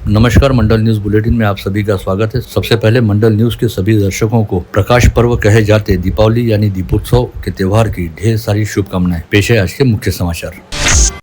नमस्कार, मंडल news bulletin में आप सभी का स्वागत है। सबसे पहले मंडल न्यूज के सभी दर्शकों को प्रकाश पर्व कहे जाते दीपावली यानी दीपोत्सव के त्योहार की ढेर सारी शुभकामनाएं। पेश है आज के मुख्य समाचार।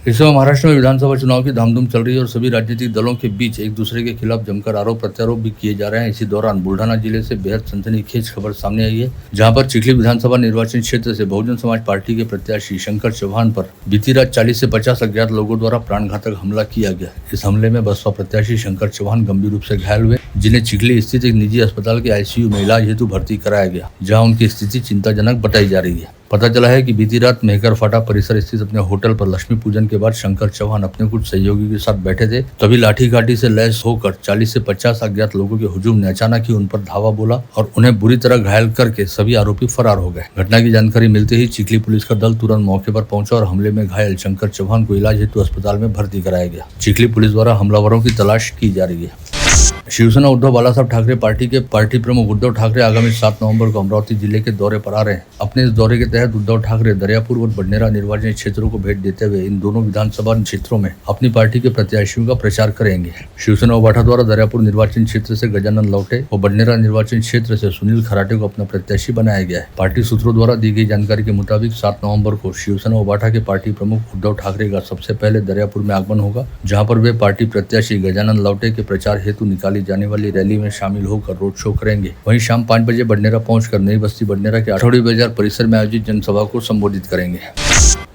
इस समय महाराष्ट्र में विधानसभा चुनाव की धामधूम चल रही है और सभी राजनीतिक दलों के बीच एक दूसरे के खिलाफ जमकर आरोप प्रत्यारोप भी किए जा रहे हैं। इसी दौरान बुल्ढाना जिले से बेहद सनसनीखेज खबर सामने आई है, जहां पर चिखली विधानसभा निर्वाचन क्षेत्र से बहुजन समाज पार्टी के प्रत्याशी शंकर चौहान पर बीती रात 40 से 50 अज्ञात लोगों द्वारा प्राणघातक हमला किया गया। इस हमले में बसपा प्रत्याशी शंकर चौहान गंभीर रूप से घायल हुए, जिन्हें चिखली स्थित एक निजी अस्पताल के आईसीयू में इलाज हेतु भर्ती कराया गया, जहाँ उनकी स्थिति चिंताजनक बताई जा रही है। पता चला है कि बीती रात मेहकर फाटा परिसर स्थित अपने होटल पर लक्ष्मी पूजन के बाद शंकर चौहान अपने कुछ सहयोगी के साथ बैठे थे, तभी लाठी घाटी से लैस होकर 40 से 50 अज्ञात लोगों के हुजूम ने अचानक ही उन पर धावा बोला और उन्हें बुरी तरह घायल करके सभी आरोपी फरार हो गए। घटना की जानकारी मिलते ही चिखली पुलिस का दल तुरंत मौके पर पहुंचा और हमले में घायल शंकर चौहान को इलाज हेतु अस्पताल में भर्ती कराया गया। चिखली पुलिस द्वारा हमलावरों की तलाश की जा रही है। शिवसेना उद्धव बालासाहेब ठाकरे पार्टी के पार्टी प्रमुख उद्धव ठाकरे आगामी 7 नवंबर को अमरावती जिले के दौरे पर आ रहे हैं। अपने इस दौरे के तहत उद्धव ठाकरे दरियापुर और बडनेरा निर्वाचन क्षेत्रों को भेंट देते हुए इन दोनों विधानसभा क्षेत्रों में अपनी पार्टी के प्रत्याशियों का प्रचार करेंगे। शिवसेना उबाठा द्वारा दरियापुर निर्वाचन क्षेत्र से गजानन लौटे और बडनेरा निर्वाचन क्षेत्र से सुनील खराटे को अपना प्रत्याशी बनाया गया है। पार्टी सूत्रों द्वारा दी गई जानकारी के मुताबिक 7 नवंबर को शिवसेना उबाठा के पार्टी प्रमुख उद्धव ठाकरे का सबसे पहले दरियापुर में आगमन होगा, जहाँ पर वे पार्टी प्रत्याशी गजानन लौटे के प्रचार हेतु निकाली जाने वाली रैली में शामिल होकर रोड शो करेंगे। वहीं शाम 5 बजे बडनेरा पहुंचकर नई बस्ती बडनेरा के आठौड़ी बाजार परिसर में आयोजित जनसभा को संबोधित करेंगे।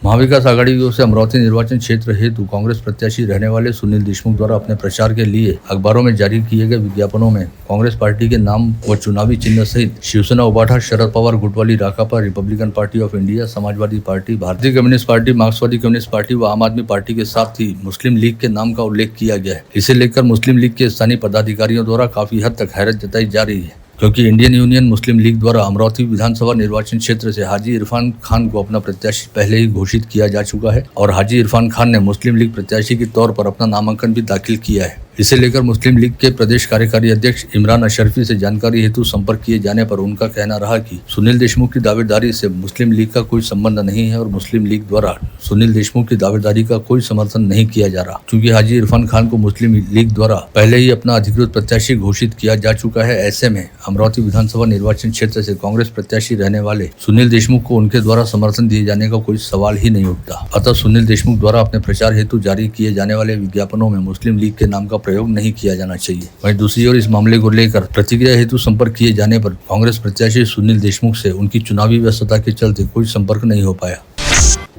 महाविकास आघाड़ी की ओर से अमरावती निर्वाचन क्षेत्र हेतु कांग्रेस प्रत्याशी रहने वाले सुनील देशमुख द्वारा अपने प्रचार के लिए अखबारों में जारी किए गए विज्ञापनों में कांग्रेस पार्टी के नाम व चुनावी चिन्ह सहित शिवसेना उबाठा, शरद पवार गुटवाली, Rakapa, Republican party of India, Samajwadi party, Bharatiya communist party, Marxwadi communist party व आम आदमी पार्टी के साथ ही मुस्लिम लीग के नाम का उल्लेख किया गया है। इसे लेकर मुस्लिम लीग के स्थानीय पदाधिकारियों द्वारा काफी हद तक हैरत जताई जा रही है, क्योंकि इंडियन यूनियन मुस्लिम लीग द्वारा अमरावती विधानसभा निर्वाचन क्षेत्र से हाजी इरफान खान को अपना प्रत्याशी पहले ही घोषित किया जा चुका है और हाजी इरफान खान ने मुस्लिम लीग प्रत्याशी के तौर पर अपना नामांकन भी दाखिल किया है। इसे लेकर मुस्लिम लीग के प्रदेश कार्यकारी अध्यक्ष इमरान अशरफी से जानकारी हेतु संपर्क किए जाने पर उनका कहना रहा कि सुनील देशमुख की दावेदारी से मुस्लिम लीग का कोई संबंध नहीं है और मुस्लिम लीग द्वारा सुनील देशमुख की दावेदारी का कोई समर्थन नहीं किया जा रहा, क्योंकि हाजी इरफान खान को मुस्लिम लीग द्वारा पहले ही अपना अधिकृत प्रत्याशी घोषित किया जा चुका है। ऐसे में अमरावती विधानसभा निर्वाचन क्षेत्र से कांग्रेस प्रत्याशी रहने वाले सुनील देशमुख को उनके द्वारा समर्थन दिए जाने का कोई सवाल ही नहीं उठता। अतः सुनील देशमुख द्वारा अपने प्रचार हेतु जारी किए जाने वाले विज्ञापनों में मुस्लिम लीग के नाम का प्रयोग नहीं किया जाना चाहिए। वहीं दूसरी ओर इस मामले को लेकर प्रतिक्रिया हेतु संपर्क किए जाने पर कांग्रेस प्रत्याशी सुनील देशमुख से उनकी चुनावी व्यस्तता के चलते कोई संपर्क नहीं हो पाया।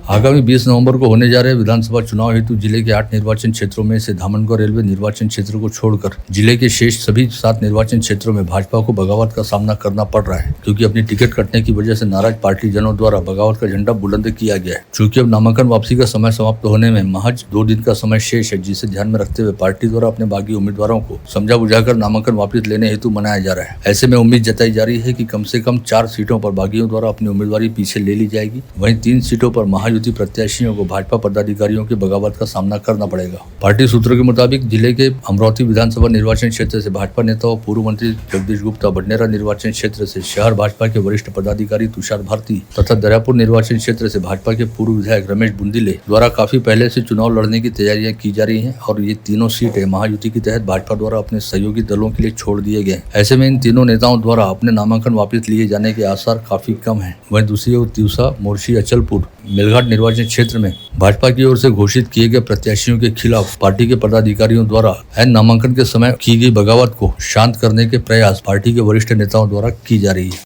आगामी 20 नवंबर को होने जा रहे विधानसभा चुनाव हेतु जिले के 8 निर्वाचन क्षेत्रों में से धामनगढ़ रेलवे निर्वाचन क्षेत्र को छोड़कर जिले के शेष सभी 7 निर्वाचन क्षेत्रों में भाजपा को बगावत का सामना करना पड़ रहा है, क्योंकि अपनी टिकट कटने की वजह से नाराज पार्टी जनों द्वारा बगावत का झंडा बुलंद किया गया है। चूंकि अब नामांकन वापसी का समय समाप्त होने में महज 2 दिन का समय शेष है, जिसे ध्यान में रखते हुए पार्टी द्वारा अपने बागी उम्मीदवारों को समझा बुझाकर नामांकन वापस लेने हेतु मनाया जा रहा है। ऐसे में उम्मीद जताई जा रही है कि कम से कम 4 सीटों पर बागियों द्वारा अपनी उम्मीदवारी पीछे ले ली जाएगी। वहीं 3 सीटों पर महायुति प्रत्याशियों को भाजपा पदाधिकारियों की बगावत का सामना करना पड़ेगा। पार्टी सूत्रों के मुताबिक जिले के अमरावती विधानसभा निर्वाचन क्षेत्र से भाजपा नेता और पूर्व मंत्री जगदीश गुप्ता, बडनेरा निर्वाचन क्षेत्र से शहर भाजपा के वरिष्ठ पदाधिकारी तुषार भारती तथा दरियापुर निर्वाचन क्षेत्र से भाजपा के पूर्व विधायक रमेश बुंदिले द्वारा काफी पहले से चुनाव लड़ने की तैयारियां की जा रही है और ये तीनों सीटें महायुति के तहत भाजपा द्वारा अपने सहयोगी दलों के लिए छोड़ दिए गए। ऐसे में इन तीनों नेताओं द्वारा अपने नामांकन वापस लिए जाने के आसार काफी कम है। वहीं दूसरी ओर तिवसा, मोर्शी, अचलपुर, मेलघाट निर्वाचन क्षेत्र में भाजपा की ओर से घोषित किए गए प्रत्याशियों के खिलाफ पार्टी के पदाधिकारियों द्वारा नामांकन के समय की गई बगावत को शांत करने के प्रयास पार्टी के वरिष्ठ नेताओं द्वारा की जा रही है।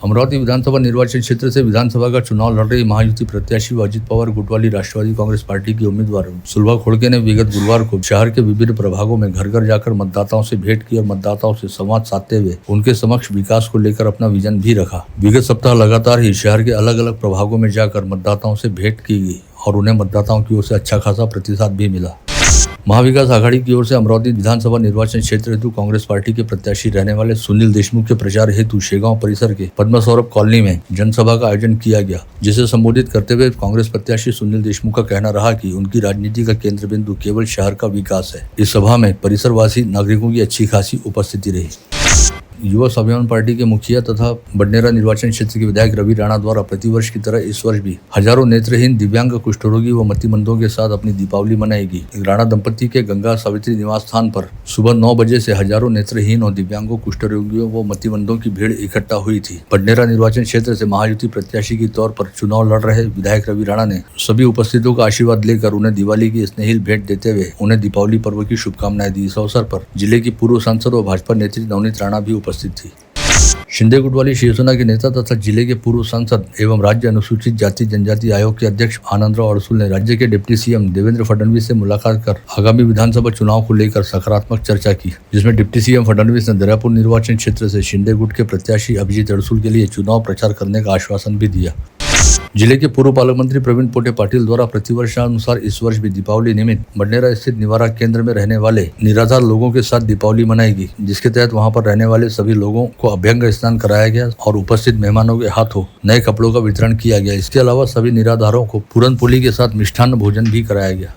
अमरावती विधानसभा निर्वाचन क्षेत्र से विधानसभा का चुनाव लड़ रही महायुति प्रत्याशी अजित पवार गुटवाली राष्ट्रवादी कांग्रेस पार्टी की उम्मीदवार सुलभा खोड़के ने विगत गुरुवार को शहर के विभिन्न प्रभागों में घर घर जाकर मतदाताओं से भेंट की और मतदाताओं से संवाद साधते हुए उनके समक्ष विकास को लेकर अपना विजन भी रखा। विगत सप्ताह लगातार ही शहर के अलग अलग प्रभागों में जाकर मतदाताओं से भेंट की गई और उन्हें मतदाताओं की ओर से अच्छा खासा प्रतिसाद भी मिला। महाविकास आघाड़ी की ओर से अमरावती विधानसभा निर्वाचन क्षेत्र हेतु कांग्रेस पार्टी के प्रत्याशी रहने वाले सुनील देशमुख के प्रचार हेतु शेगांव परिसर के पद्म सौरभ कॉलोनी में जनसभा का आयोजन किया गया, जिसे संबोधित करते हुए कांग्रेस प्रत्याशी सुनील देशमुख का कहना रहा कि उनकी राजनीति का केंद्र बिंदु केवल शहर का विकास है। इस सभा में परिसरवासी नागरिकों की अच्छी खासी उपस्थिति रही। युवा स्वाभिमान पार्टी के मुखिया तथा बडनेरा निर्वाचन क्षेत्र के विधायक रवि राणा द्वारा प्रतिवर्ष की तरह इस वर्ष भी हजारों नेत्रहीन, दिव्यांग, कुष्ठरोगी व मतिमंदों के साथ अपनी दीपावली मनाएगी। राणा दंपति के गंगा सावित्री निवास स्थान पर सुबह 9 बजे से हजारों नेत्रहीन और दिव्यांगों, कुष्ठरोगियों व मतिमंदों की भीड़ इकट्ठा हुई थी। बडनेरा निर्वाचन क्षेत्र से महायुति प्रत्याशी के तौर पर चुनाव लड़ रहे विधायक रवि राणा ने सभी उपस्थितों का आशीर्वाद लेकर उन्हें दिवाली की स्नेहिल भेंट देते हुए उन्हें दीपावली पर्व की शुभकामनाएं दी। इस अवसर पर जिले की पूर्व सांसद और भाजपा नेत्री नवनीत राणा भी उपस्थित थी। शिंदे गुट वाली शिवसेना के नेता तथा जिले के पूर्व सांसद एवं राज्य अनुसूचित जाति जनजाति आयोग के अध्यक्ष आनंदराव अड़सुल ने राज्य के डिप्टी सीएम देवेंद्र फडणवीस से मुलाकात कर आगामी विधानसभा चुनाव को लेकर सकारात्मक चर्चा की, जिसमें डिप्टी सीएम फडणवीस ने दर्यापुर निर्वाचन क्षेत्र से शिंदे गुट के प्रत्याशी अभिजीत अड़सुल के लिए चुनाव प्रचार करने का आश्वासन भी दिया। जिले के पूर्व पालक मंत्री प्रवीण पोटे पाटिल द्वारा प्रतिवर्षानुसार इस वर्ष भी दीपावली निमित्त बडनेरा स्थित निवारा केंद्र में रहने वाले निराधार लोगों के साथ दीपावली मनाएगी, जिसके तहत वहां पर रहने वाले सभी लोगों को अभ्यंग स्नान कराया गया और उपस्थित मेहमानों के हाथों नए कपड़ों का वितरण किया गया। इसके अलावा सभी निराधारों को पूरन पोली के साथ मिष्ठान्न भोजन भी कराया गया।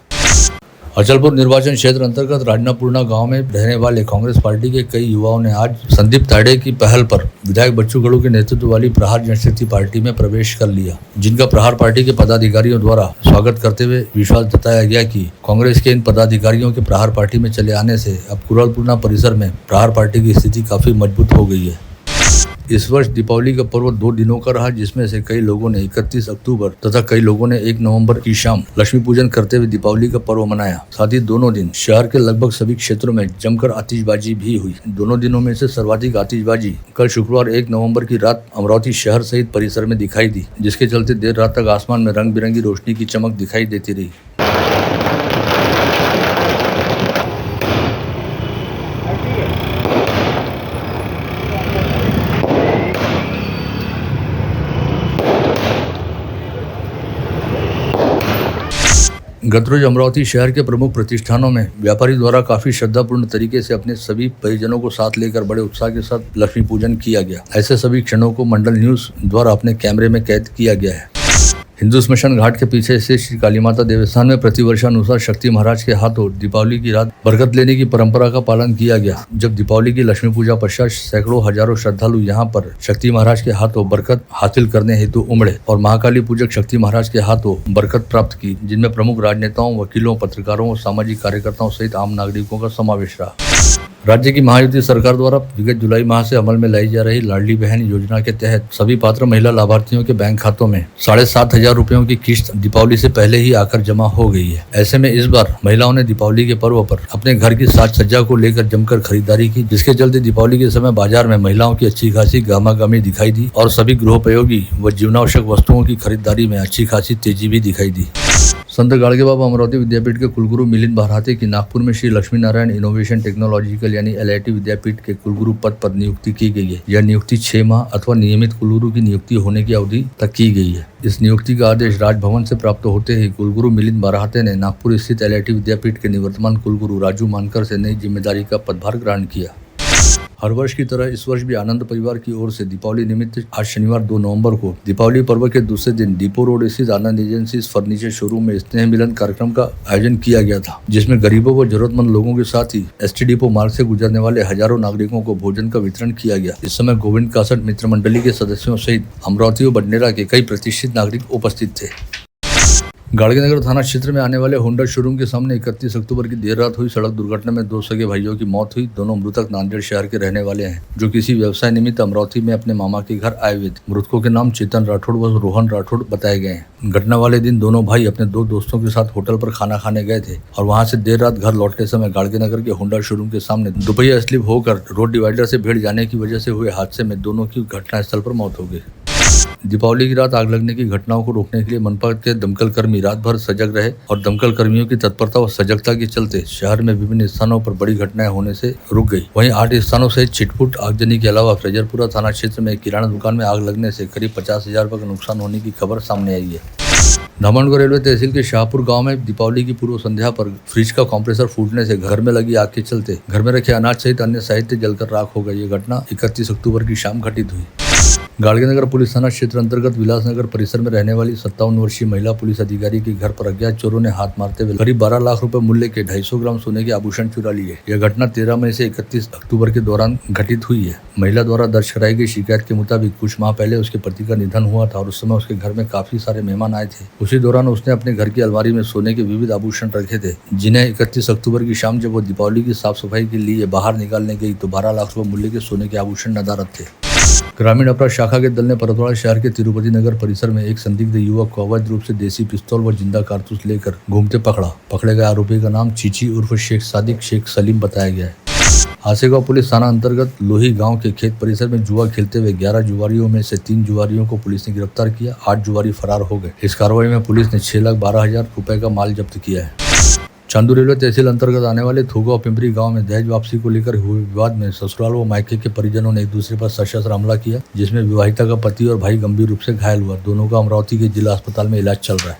अचलपुर निर्वाचन क्षेत्र अंतर्गत राजनापुरना गांव में रहने वाले कांग्रेस पार्टी के कई युवाओं ने आज संदीप ताड़े की पहल पर विधायक बच्चू कडू के नेतृत्व वाली प्रहार जनशक्ति पार्टी में प्रवेश कर लिया, जिनका प्रहार पार्टी के पदाधिकारियों द्वारा स्वागत करते हुए विश्वास जताया गया कि कांग्रेस के इन पदाधिकारियों के प्रहार पार्टी में चले आने से अब कुरालपुरना परिसर में प्रहार पार्टी की स्थिति काफी मजबूत हो गई है। इस वर्ष दीपावली का पर्व 2 दिनों का रहा, जिसमें से कई लोगों ने 31 अक्टूबर तथा कई लोगों ने 1 नवंबर की शाम लक्ष्मी पूजन करते हुए दीपावली का पर्व मनाया। साथ ही दोनों दिन शहर के लगभग सभी क्षेत्रों में जमकर आतिशबाजी भी हुई। दोनों दिनों में से सर्वाधिक आतिशबाजी कल शुक्रवार 1 नवंबर की रात अमरावती शहर सहित परिसर में दिखाई दी, जिसके चलते देर रात तक आसमान में रंग बिरंगी रोशनी की चमक दिखाई देती रही। गत रोज अमरावती शहर के प्रमुख प्रतिष्ठानों में व्यापारी द्वारा काफी श्रद्धापूर्ण तरीके से अपने सभी परिजनों को साथ लेकर बड़े उत्साह के साथ लक्ष्मी पूजन किया गया। ऐसे सभी क्षणों को मंडल न्यूज द्वारा अपने कैमरे में कैद किया गया है। हिंदू स्मशान घाट के पीछे स्थित श्री काली माता देवस्थान में प्रतिवर्षानुसार शक्ति महाराज के हाथों दीपावली की रात बरकत लेने की परंपरा का पालन किया गया। जब दीपावली की लक्ष्मी पूजा पश्चात सैकड़ों हजारों श्रद्धालु यहां पर शक्ति महाराज के हाथों बरकत हासिल करने हेतु उमड़े और महाकाली पूजक शक्ति महाराज के हाथों बरकत प्राप्त की, जिनमें प्रमुख राजनेताओं, वकीलों, पत्रकारों और सामाजिक कार्यकर्ताओं सहित आम नागरिकों का समावेश रहा। राज्य की महायुति सरकार द्वारा विगत जुलाई माह से अमल में लाई जा रही लाडली बहन योजना के तहत सभी पात्र महिला लाभार्थियों के बैंक खातों में 7,500 रुपयों की किस्त दीपावली से पहले ही आकर जमा हो गई है। ऐसे में इस बार महिलाओं ने दीपावली के पर्व पर अपने घर की साज सज्जा को लेकर जमकर खरीदारी की, जिसके चलते दीपावली के समय बाजार में महिलाओं की अच्छी खासी गहमागहमी दिखाई दी और सभी गृहोपयोगी व जीवनावश्यक वस्तुओं की खरीदारी में अच्छी खासी तेजी भी दिखाई दी। संत गाड़गे बाबा अमरावती विद्यापीठ के कुलगुरु मिलिंद बहराते की नागपुर में श्री लक्ष्मी नारायण इनोवेशन टेक्नोलॉजिकल यानी LIT विद्यापीठ के कुलगुरु पद पर नियुक्ति की गई है। यह नियुक्ति 6 माह अथवा नियमित कुलगुरु की नियुक्ति होने की अवधि तक की गई है। इस नियुक्ति का आदेश राजभवन से प्राप्त होते ही कुलगुरु मिलिंद बहराते ने नागपुर स्थित LIT विद्यापीठ के निवर्तमान कुलगुरु राजू मानकर से नई जिम्मेदारी का पदभार ग्रहण किया। हर वर्ष की तरह इस वर्ष भी आनंद परिवार की ओर से दीपावली निमित्त आज शनिवार 2 नवंबर को दीपावली पर्व के दूसरे दिन डिपो रोड स्थित आनंद एजेंसीज फर्नीचर शोरूम में स्नेह मिलन कार्यक्रम का आयोजन किया गया था, जिसमें गरीबों व जरूरतमंद लोगों के साथ ही ST डिपो मार्ग से गुजरने वाले हजारों नागरिकों को भोजन का वितरण किया गया। इस समय गोविंद कासट मित्र मंडली के सदस्यों सहित अमरावती व बडनेरा के कई प्रतिष्ठित नागरिक उपस्थित थे। गाड़गेनगर थाना क्षेत्र में आने वाले होंडा शोरूम के सामने 31 अक्टूबर की देर रात हुई सड़क दुर्घटना में 2 सगे भाइयों की मौत हुई। दोनों मृतक नांदेड़ शहर के रहने वाले हैं, जो किसी व्यवसाय निमित्त अमरावती में अपने मामा के घर आए हुए थे। मृतकों के नाम चेतन राठौड़ व रोहन राठौड़ बताए गए हैं। घटना वाले दिन दोनों भाई अपने 2 दोस्तों के साथ होटल पर खाना खाने गए थे और वहां से देर रात घर लौटते समय गाड़गेनगर के होंडा शोरूम के सामने दुपहिया स्लिप होकर रोड डिवाइडर से भिड़ जाने की वजह से हुए हादसे में दोनों की घटनास्थल पर मौत हो गई। दीपावली की रात आग लगने की घटनाओं को रोकने के लिए मनपा के दमकल कर्मी रात भर सजग रहे और दमकल कर्मियों की तत्परता और सजगता के चलते शहर में विभिन्न स्थानों पर बड़ी घटनाएं होने से रुक गई। वहीं 8 स्थानों से छिटपुट आगजनी के अलावा फ्रेजरपुरा थाना क्षेत्र में एक किराना दुकान में आग लगने से करीब 50,000 रुपये का नुकसान होने की खबर सामने आई है। धामनगढ़ रेलवे तहसील के शाहपुर गांव में दीपावली की पूर्व संध्या पर फ्रिज का कंप्रेसर फूटने से घर में लगी आग के चलते घर में रखे अनाज सहित अन्य साहित्य जलकर राख हो गई। ये घटना 31 अक्टूबर की शाम घटित हुई। गाड़गीनगर पुलिस थाना क्षेत्र अंतर्गत विलासनगर परिसर में रहने वाली 57 वर्षीय महिला पुलिस अधिकारी के घर पर अज्ञात चोरों ने हाथ मारते हुए करीब 12 लाख रुपए मूल्य के 250 ग्राम सोने के आभूषण चुरा लिए। यह घटना 13 मई से 31 अक्टूबर के दौरान घटित हुई है। महिला द्वारा दर्ज कराई गई शिकायत के मुताबिक कुछ माह पहले उसके पति का निधन हुआ था और उस समय उसके घर में काफी सारे मेहमान आए थे। उसी दौरान उसने अपने घर की अलमारी में सोने के विविध आभूषण रखे थे, जिन्हें 31 अक्टूबर की शाम जब वो दीपावली की साफ सफाई के लिए बाहर निकालने गई तो 12 लाख रुपए मूल्य के सोने के आभूषण नदारद थे। ग्रामीण अपराध शाखा के दल ने परतवाड़ा शहर के तिरुपति नगर परिसर में एक संदिग्ध युवक को अवैध रूप से देसी पिस्तौल व जिंदा कारतूस लेकर घूमते पकड़ा। पकड़े गए आरोपी का नाम चीची उर्फ शेख सादिक शेख सलीम बताया गया है। हासेगांव पुलिस थाना अंतर्गत लोही गांव के खेत परिसर में जुआ खेलते हुए 11 जुआरियों में से 3 जुआरियों को पुलिस ने गिरफ्तार किया। 8 जुआरी फरार हो गए। इस कार्रवाई में पुलिस ने 6,12,000 रुपए का माल जब्त किया है। चांदू रेलवे तहसील अंतर्गत आने वाले थूगा पिंपरी गांव में दहेज वापसी को लेकर हुए विवाद में ससुराल व मायके के परिजनों ने एक दूसरे पर सशस्त्र हमला किया, जिसमें विवाहिता का पति और भाई गंभीर रूप से घायल हुआ। दोनों का अमरावती के जिला अस्पताल में इलाज चल रहा है।